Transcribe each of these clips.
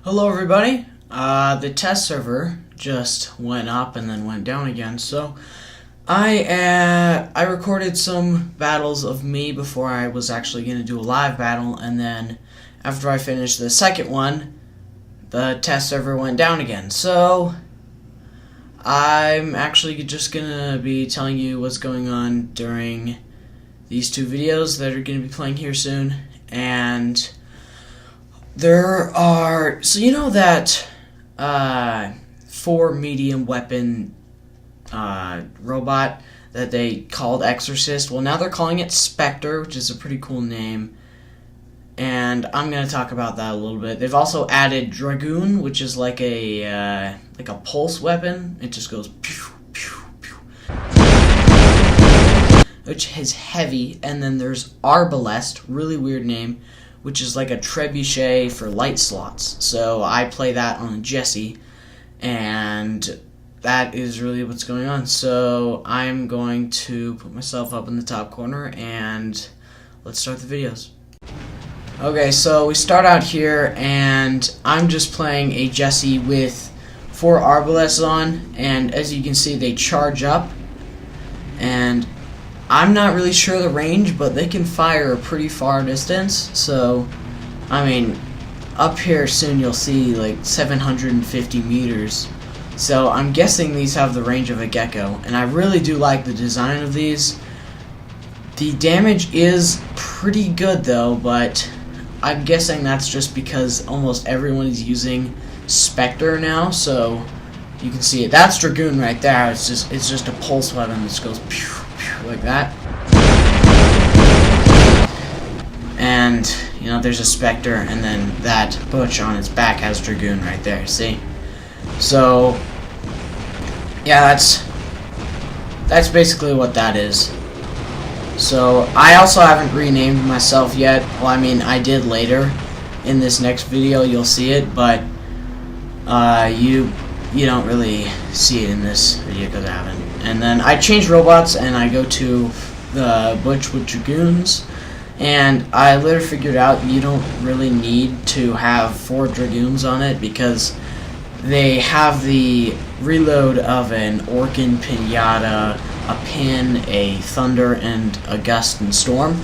Hello everybody. The test server just went up and then went down again, so I recorded some battles of me before I was actually going to do a live battle, and then after I finished the second one, the test server went down again. So I'm actually just going to be telling you what's going on during these two videos that are going to be playing here soon. And there are, so you know that 4 medium weapon robot that they called Exorcist? Well, now they're calling it SPECTRE, which is a pretty cool name, and I'm going to talk about that a little bit. They've also added DRAGOON, which is like a pulse weapon. It just goes pew, pew, pew, which is heavy. And then there's ARBALEST, really weird name, which is like a trebuchet for light slots. So I play that on Jesse, and that is really what's going on. So I'm going to put myself up in the top corner, and let's start the videos. Okay, so we start out here, and I'm just playing a Jesse with 4 Arbalests on, and as you can see, they charge up, and I'm not really sure the range, but they can fire a pretty far distance. So, I mean, up here soon you'll see like 750 meters. So I'm guessing these have the range of a gecko, and I really do like the design of these. The damage is pretty good though, but I'm guessing that's just because almost everyone is using SPECTRE now. So you can see it. That's DRAGOON right there. It's just a pulse weapon that just goes pew, pew, like that. And you know, there's a SPECTRE, and then that butch on its back has DRAGOON right there. See? So yeah, that's basically what that is. So I also haven't renamed myself yet. Well, I mean, I did later in this next video. You'll see it, but you don't really see it in this video because I haven't. And then I change robots, and I go to the butch with DRAGOONs, and I later figured out you don't really need to have 4 DRAGOONs on it, because they have the reload of an Orkin, Pinata, a Pin, a Thunder, and a Gust and Storm,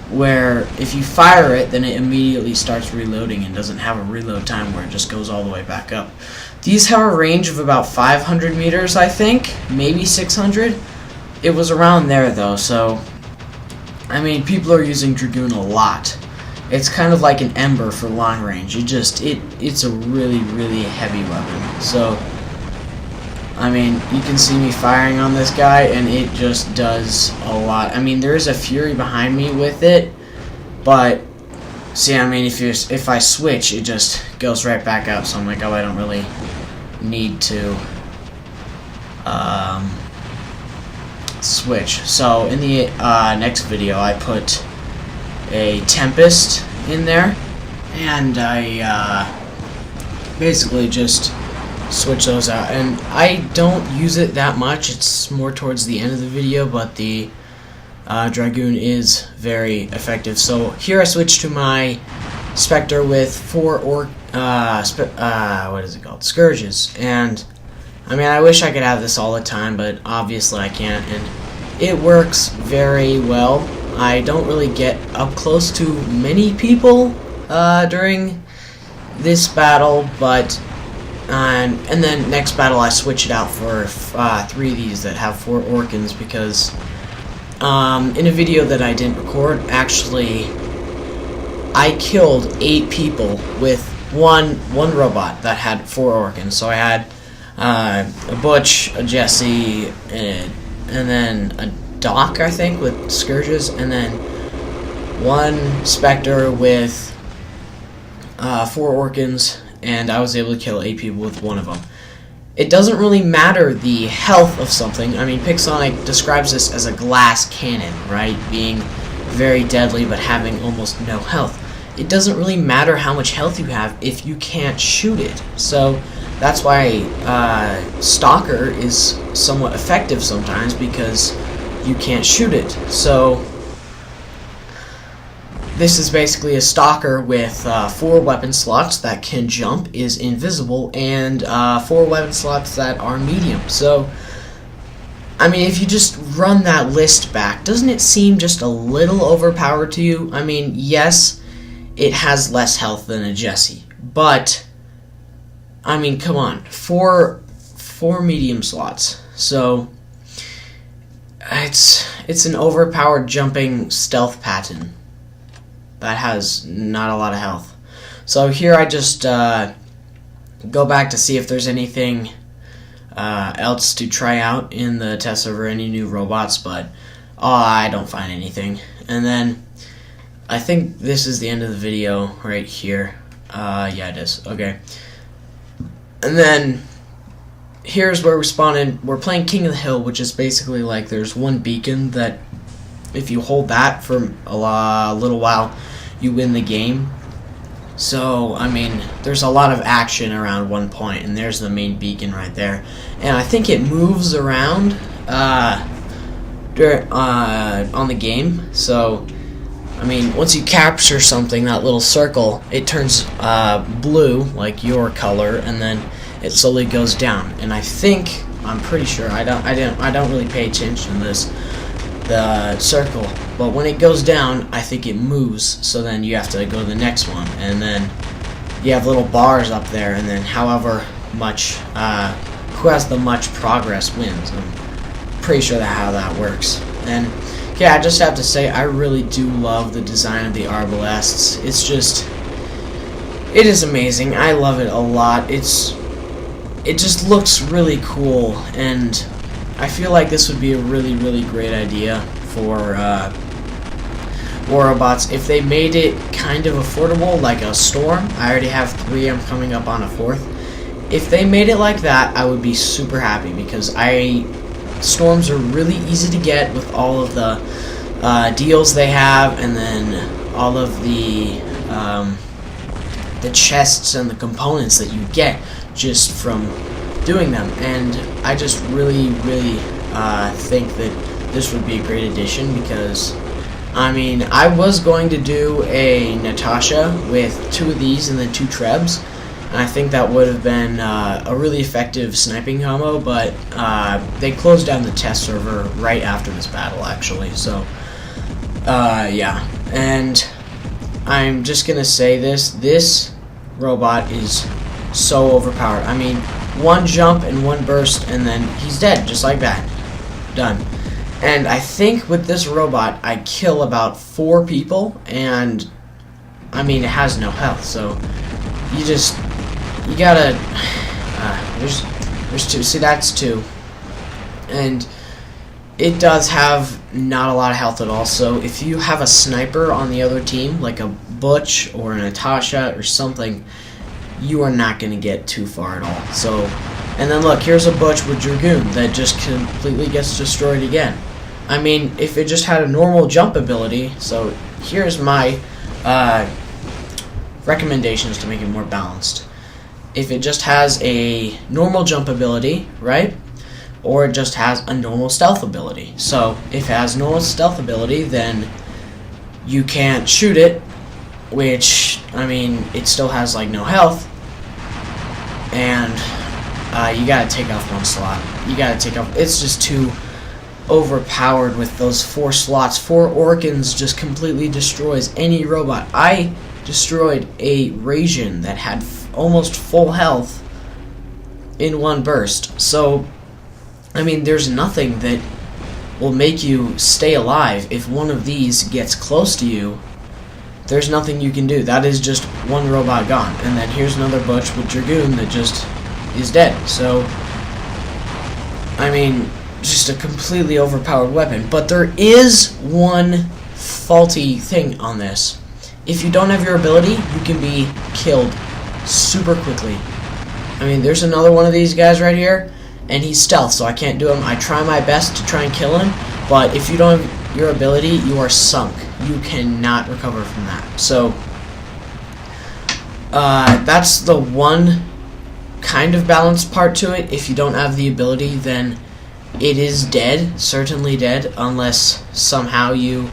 where if you fire it, then it immediately starts reloading and doesn't have a reload time where it just goes all the way back up. These have a range of about 500 meters, I think, maybe 600. It was around there though, so I mean, people are using DRAGOON a lot. It's kind of like an Ember for long range. It's a really, really heavy weapon. So I mean, you can see me firing on this guy, and it just does a lot. I mean, there is a Fury behind me with it, but see, I mean, if I switch, it just goes right back up. So I'm like, oh, I don't really need to switch. So in the next video, I put a Tempest in there, and I basically just switch those out. And I don't use it that much. It's more towards the end of the video, but the DRAGOON is very effective. So here I switch to my SPECTRE with 4 what is it called? Scourges. And I mean, I wish I could have this all the time, but obviously I can't, and it works very well. I don't really get up close to many people during this battle, but and then next battle I switch it out for 3 of these that have 4 Orkins, because in a video that I didn't record, actually I killed 8 people with one robot that had 4 Orkins. So I had a Butch, a Jesse, and then a Doc, I think, with Scourges, and then 1 SPECTRE with 4 Orkins, and I was able to kill 8 people with 1 of them. It doesn't really matter the health of something. I mean, Pixonic describes this as a glass cannon, right? Being very deadly but having almost no health. It doesn't really matter how much health you have if you can't shoot it. So that's why Stalker is somewhat effective sometimes, because you can't shoot it. So this is basically a stalker with 4 weapon slots that can jump, is invisible, and 4 weapon slots that are medium. So, I mean, if you just run that list back, doesn't it seem just a little overpowered to you? I mean, yes, it has less health than a Jessie, but, I mean, come on, 4 medium slots. So, it's an overpowered jumping stealth pattern that has not a lot of health. So here I just go back to see if there's anything else to try out in the test server, any new robots, but I don't find anything. And then I think this is the end of the video right here. Yeah, it is. Okay. And then here's where we spawn in. We're playing King of the Hill, which is basically like there's one beacon that if you hold that for a little while, you win the game. So, I mean, there's a lot of action around one point, and there's the main beacon right there. And I think it moves around on the game. So, I mean, once you capture something, that little circle, it turns blue, like your color, and then it slowly goes down. And I'm pretty sure, I don't really pay attention to this, the circle, but when it goes down, I think it moves, so then you have to go to the next one, and then you have little bars up there, and then however much, who has the much progress wins. I'm pretty sure that's how that works. And yeah, I just have to say, I really do love the design of the Arbalests. It's just, it is amazing. I love it a lot. It just looks really cool, and I feel like this would be a really, really great idea for war robots if they made it kind of affordable, like a Storm. I already have 3. I'm coming up on a 4th. If they made it like that, I would be super happy, because Storms are really easy to get with all of the deals they have, and then all of the chests and the components that you get just from doing them. And I just really, really think that this would be a great addition, because I mean, I was going to do a Natasha with 2 of these and then 2 Trebs, and I think that would have been a really effective sniping combo, but they closed down the test server right after this battle, actually. So yeah, and I'm just gonna say this robot is so overpowered. I mean, 1 jump and 1 burst, and then he's dead, just like that. Done. And I think with this robot, I kill about 4 people, and I mean, it has no health, so you gotta, there's 2, see, that's 2, and it does have not a lot of health at all. So if you have a sniper on the other team, like a Butch or a Natasha or something, you are not going to get too far at all. So, and then look, here's a Butch with Dragoon that just completely gets destroyed again. I mean, if it just had a normal jump ability, so here's my recommendations to make it more balanced. If it just has a normal jump ability, right, or it just has a normal stealth ability. So if it has normal stealth ability, then you can't shoot it, which, I mean, it still has like no health, and you gotta take off 1 slot. You gotta take off, it's just too overpowered with those 4 slots. 4 Orkans just completely destroys any robot. I destroyed a Rasian that had almost full health in 1 burst. So, I mean, there's nothing that will make you stay alive. If one of these gets close to you, there's nothing you can do. That is just 1 robot gone. And then here's another Butch with Dragoon that just is dead. So, I mean, just a completely overpowered weapon. But there is one faulty thing on this. If you don't have your ability, you can be killed super quickly. I mean, there's another one of these guys right here, and he's stealth, so I can't do him. I try my best to try and kill him, but if you don't have your ability, you are sunk. You cannot recover from that. So, that's the one kind of balanced part to it. If you don't have the ability, then it is dead, certainly dead, unless somehow you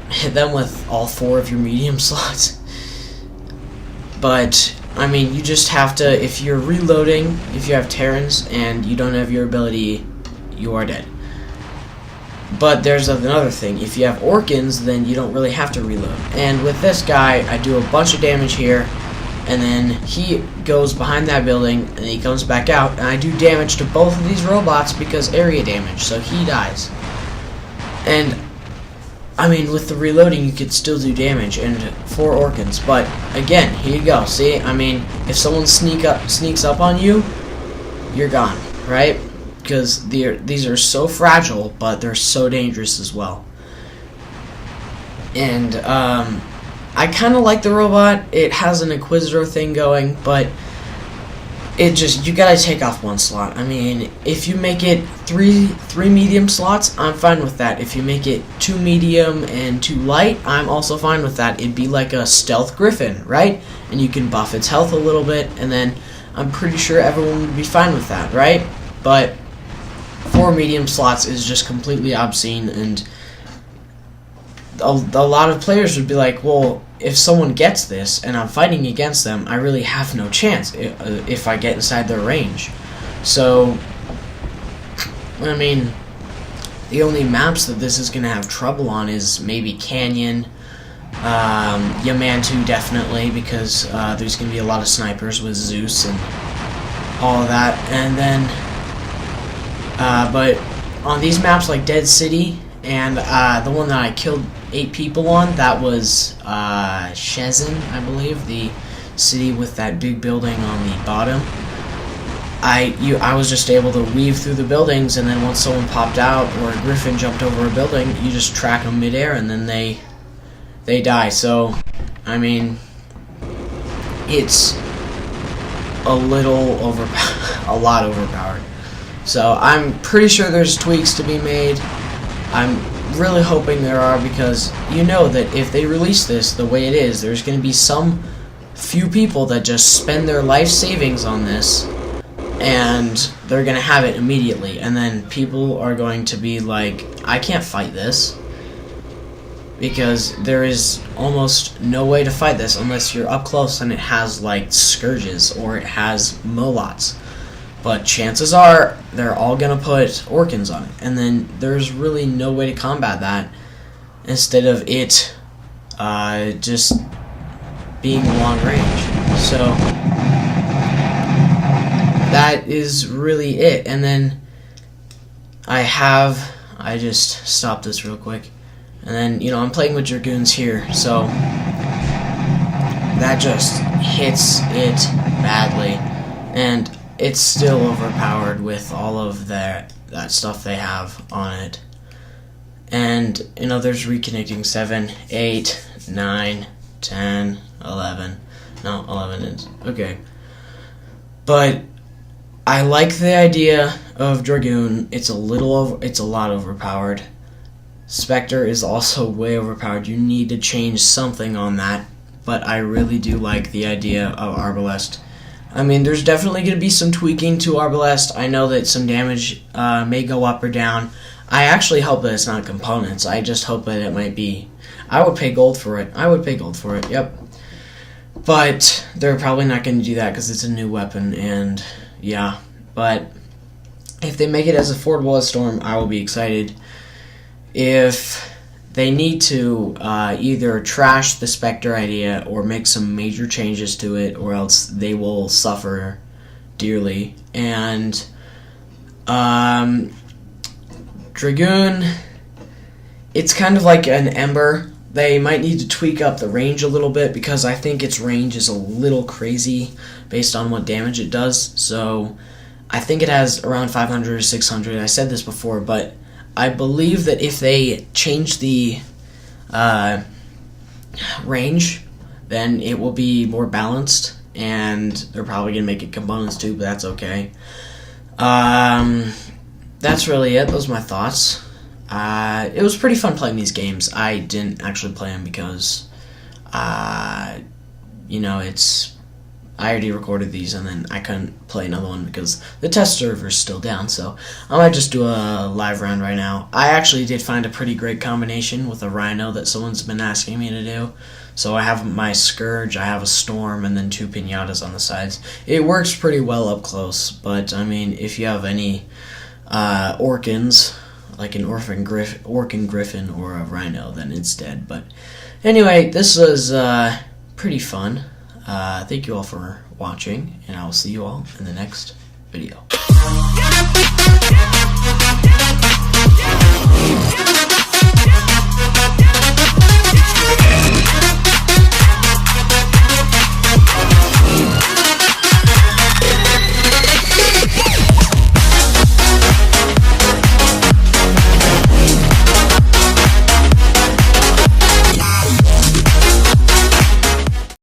hit them with all 4 of your medium slots. But I mean, you just have to, if you're reloading, if you have Terrans and you don't have your ability, you are dead. But there's another thing, if you have Orkans, then you don't really have to reload. And with this guy, I do a bunch of damage here, and then he goes behind that building, and he comes back out, and I do damage to both of these robots because area damage, so he dies. And I mean, with the reloading, you could still do damage, and 4 Orkans. But again, here you go. See, I mean, if someone sneaks up on you, you're gone, right? Because these are so fragile, but they're so dangerous as well. And I kind of like the robot. It has an Inquisitor thing going, but it just, you gotta take off 1 slot. I mean, if you make it three medium slots, I'm fine with that. If you make it 2 medium and 2 light, I'm also fine with that. It'd be like a stealth griffin, right? And you can buff its health a little bit, and then I'm pretty sure everyone would be fine with that, right? But 4 medium slots is just completely obscene, and a lot of players would be like, well, if someone gets this and I'm fighting against them, I really have no chance if I get inside their range. So, I mean, the only maps that this is going to have trouble on is maybe Canyon, Yamantu definitely, because there's going to be a lot of snipers with Zeus and all of that. And then, but on these maps like Dead City, and the one that I killed 8 people on, that was Shenzhen, I believe, the city with that big building on the bottom. I was just able to weave through the buildings, and then once someone popped out or a griffin jumped over a building, you just track them midair, and then they die. So, I mean, it's a lot overpowered. So I'm pretty sure there's tweaks to be made. I'm really hoping there are, because you know that if they release this the way it is, there's going to be some few people that just spend their life savings on this, and they're going to have it immediately, and then people are going to be like, I can't fight this, because there is almost no way to fight this unless you're up close and it has like scourges or it has molots. But chances are, they're all going to put Orkans on it. And then there's really no way to combat that instead of it just being long range. So, that is really it. And then I just stopped this real quick. And then, you know, I'm playing with Dragoons here. So, that just hits it badly. And it's still overpowered with all of that stuff they have on it. And, you know, there's reconnecting 7, 8, 9, 10, 11. No, 11 is okay. But I like the idea of Dragoon. It's a lot overpowered. Spectre is also way overpowered. You need to change something on that. But I really do like the idea of ARBALEST. I mean, there's definitely going to be some tweaking to ARBALEST. I know that some damage may go up or down. I actually hope that it's not components. I just hope that it might be. I would pay gold for it. Yep. But they're probably not going to do that because it's a new weapon, and yeah. But if they make it as affordable as Storm, I will be excited. If they need to either trash the Spectre idea or make some major changes to it, or else they will suffer dearly. And Dragoon, it's kind of like an Ember. They might need to tweak up the range a little bit, because I think its range is a little crazy based on what damage it does. So I think it has around 500 or 600. I said this before, but I believe that if they change the range, then it will be more balanced, and they're probably going to make it components too, but that's okay. That's really it. Those are my thoughts. It was pretty fun playing these games. I didn't actually play them because, you know, it's I already recorded these, and then I couldn't play another one because the test server's still down, so I might just do a live round right now. I actually did find a pretty great combination with a Rhino that someone's been asking me to do. So I have my Scourge, I have a Storm, and then 2 Pinatas on the sides. It works pretty well up close, but I mean, if you have any Orkins, like an Orkin Griffin or a Rhino, then it's dead. But anyway, this was pretty fun. Thank you all for watching, and I will see you all in the next video.